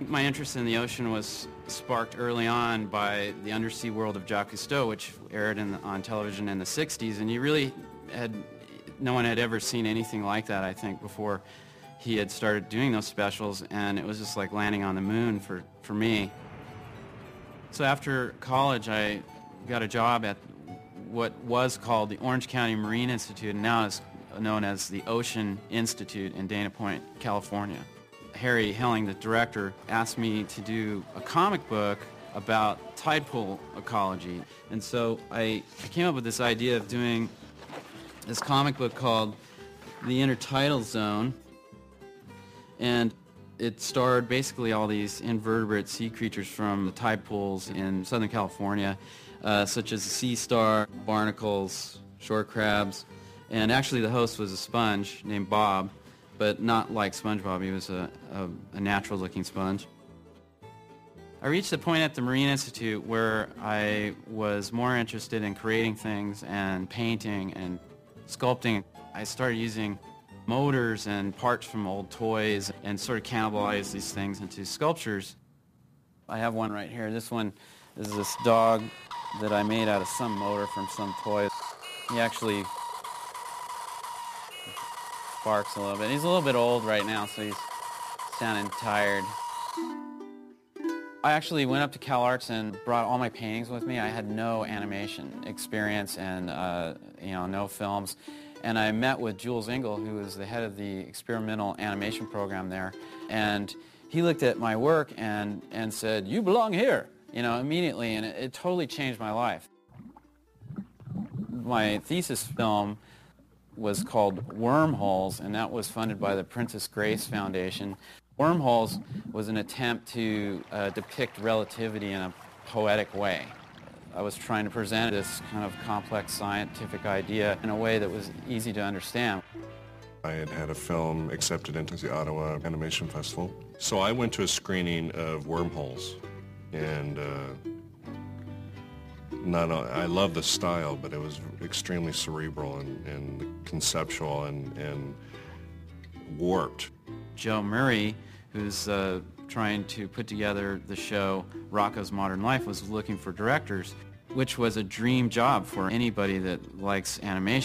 My interest in the ocean was sparked early on by The Undersea World of Jacques Cousteau, which aired on television in the 60s, and no one had ever seen anything like that, I think, before he had started doing those specials, and it was just like landing on the moon for me. So after college, I got a job at what was called the Orange County Marine Institute, and now is known as the Ocean Institute in Dana Point, California. Harry Helling, the director, asked me to do a comic book about tide pool ecology. And so I came up with this idea of doing this comic book called The Intertidal Zone. And it starred basically all these invertebrate sea creatures from the tide pools in Southern California, such as the sea star, barnacles, shore crabs. And actually the host was a sponge named Bob, but not like SpongeBob. He was a natural-looking sponge. I reached a point at the Marine Institute where I was more interested in creating things and painting and sculpting. I started using motors and parts from old toys and sort of cannibalized these things into sculptures. I have one right here. This one is this dog that I made out of some motor from some toy. He actually barks a little bit. He's a little bit old right now, so he's sounding tired. I actually went up to CalArts and brought all my paintings with me. I had no animation experience and no films. And I met with Jules Engel, who was the head of the experimental animation program there. And he looked at my work and said, "You belong here," immediately. And it totally changed my life. My thesis film was called Wormholes, and that was funded by the Princess Grace Foundation. Wormholes was an attempt to depict relativity in a poetic way. I was trying to present this kind of complex scientific idea in a way that was easy to understand. I had had a film accepted into the Ottawa Animation Festival, so I went to a screening of Wormholes, and I love the style, but it was extremely cerebral and conceptual and warped. Joe Murray, who's trying to put together the show Rocko's Modern Life, was looking for directors, which was a dream job for anybody that likes animation.